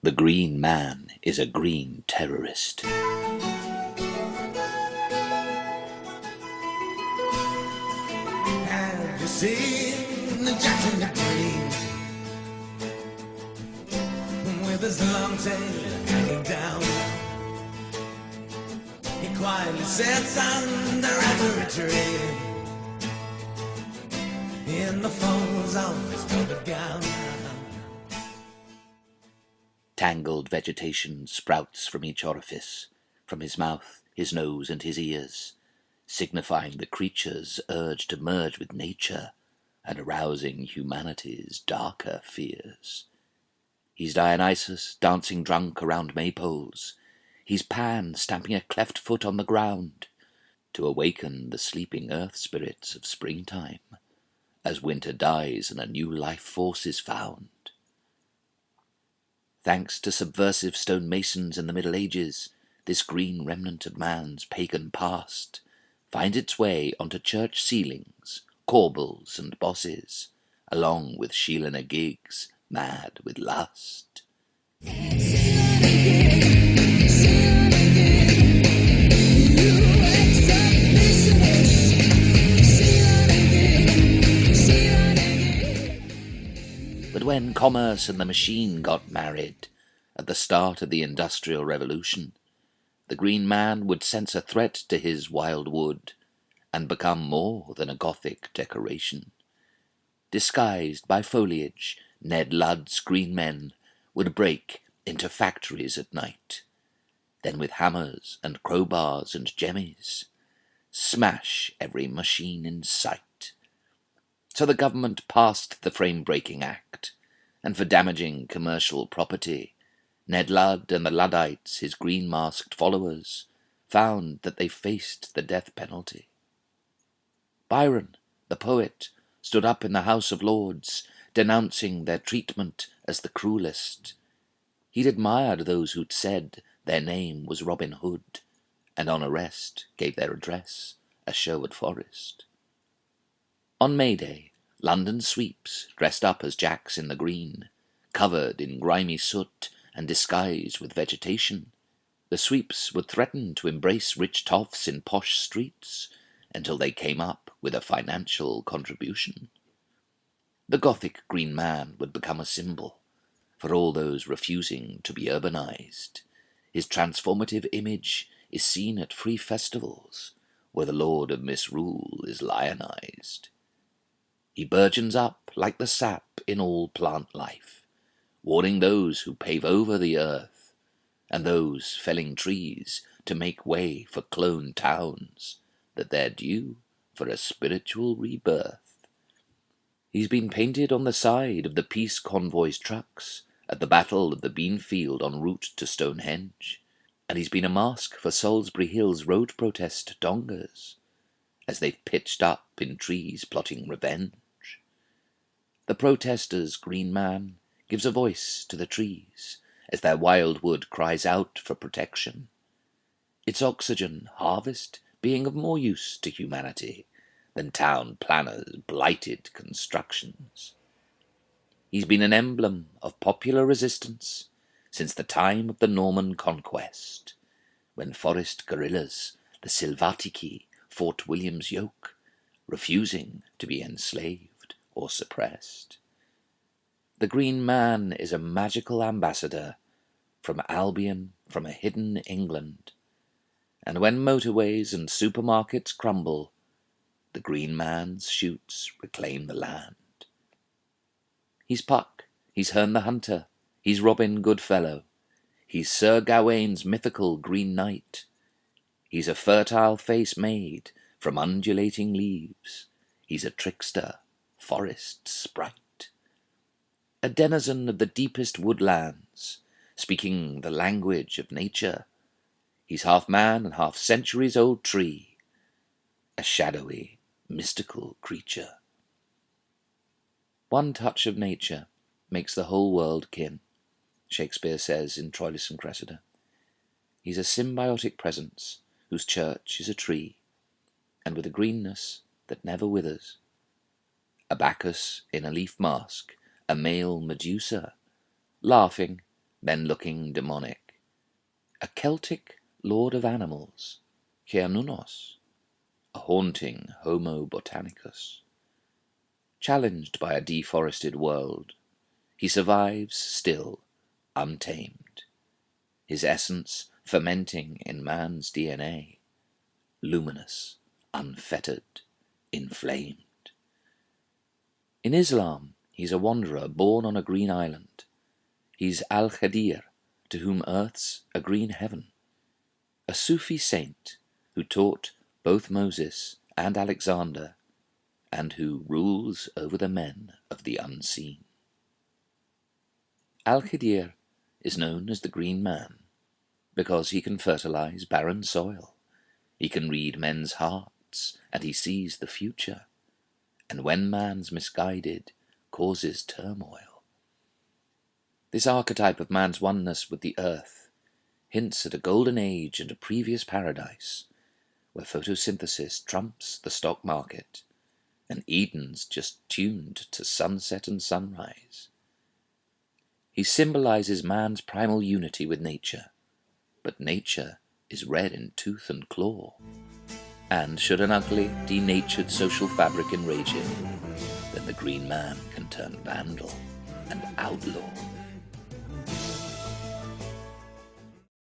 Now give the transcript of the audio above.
The Green Man is a green terrorist. Have you seen the Jackson the Green? With his long tail hanging down, he quietly sits under every tree in the folds of his velvet gown. Tangled vegetation sprouts from each orifice, from his mouth, his nose, and his ears, signifying the creature's urge to merge with nature and arousing humanity's darker fears. He's Dionysus dancing drunk around maypoles. He's Pan stamping a cleft foot on the ground to awaken the sleeping earth spirits of springtime as winter dies and a new life force is found. Thanks to subversive stonemasons in the Middle Ages, this green remnant of man's pagan past finds its way onto church ceilings, corbels and bosses, along with Sheelana gigs mad with lust. But when commerce and the machine got married at the start of the Industrial Revolution, the Green Man would sense a threat to his wild wood and become more than a Gothic decoration. Disguised by foliage, Ned Ludd's green men would break into factories at night, then with hammers and crowbars and jemmies, smash every machine in sight. So the government passed the Frame-Breaking Act, and for damaging commercial property, Ned Ludd and the Luddites, his green-masked followers, found that they faced the death penalty. Byron, the poet, stood up in the House of Lords, denouncing their treatment as the cruelest. He'd admired those who'd said their name was Robin Hood, and on arrest gave their address a Sherwood Forest. On May Day, London sweeps, dressed up as Jacks in the Green, covered in grimy soot and disguised with vegetation, the sweeps would threaten to embrace rich toffs in posh streets until they came up with a financial contribution. The Gothic Green Man would become a symbol for all those refusing to be urbanized. His transformative image is seen at free festivals, where the Lord of Misrule is lionized. He burgeons up like the sap in all plant life, warning those who pave over the earth, and those felling trees to make way for clone towns, that they're due for a spiritual rebirth. He's been painted on the side of the peace convoy's trucks at the Battle of the Beanfield en route to Stonehenge, and he's been a mask for Salisbury Hill's road protest dongers, as they've pitched up in trees plotting revenge. The protesters' Green Man gives a voice to the trees as their wild wood cries out for protection, its oxygen harvest being of more use to humanity than town planners' blighted constructions. He's been an emblem of popular resistance since the time of the Norman conquest, when forest guerrillas, the Silvatici, fought William's yoke, refusing to be enslaved or suppressed. The Green Man is a magical ambassador from Albion, from a hidden England, and when motorways and supermarkets crumble, the Green Man's shoots reclaim the land. He's Puck, he's Herne the Hunter, he's Robin Goodfellow, he's Sir Gawaine's mythical Green Knight, he's a fertile face made from undulating leaves, he's a trickster, forest sprite, a denizen of the deepest woodlands, speaking the language of nature. He's half man and half centuries-old tree, a shadowy, mystical creature. One touch of nature makes the whole world kin, Shakespeare says in Troilus and Cressida. He's a symbiotic presence whose church is a tree, and with a greenness that never withers. A Bacchus in a leaf mask, a male Medusa, laughing then looking demonic. A Celtic lord of animals, Cernunnos, a haunting Homo botanicus. Challenged by a deforested world, he survives still, untamed, his essence fermenting in man's DNA, luminous, unfettered, inflamed. In Islam, he's a wanderer born on a green island. He's Al-Khadir, to whom earth's a green heaven, a Sufi saint who taught both Moses and Alexander, and who rules over the men of the unseen. Al-Khadir is known as the Green Man because he can fertilize barren soil, he can read men's hearts, and he sees the future, and when man's misguided, causes turmoil. This archetype of man's oneness with the earth hints at a golden age and a previous paradise, where photosynthesis trumps the stock market, and Eden's just tuned to sunset and sunrise. He symbolizes man's primal unity with nature, but nature is red in tooth and claw. And should an ugly, denatured social fabric enrage him, then the Green Man can turn vandal and outlaw.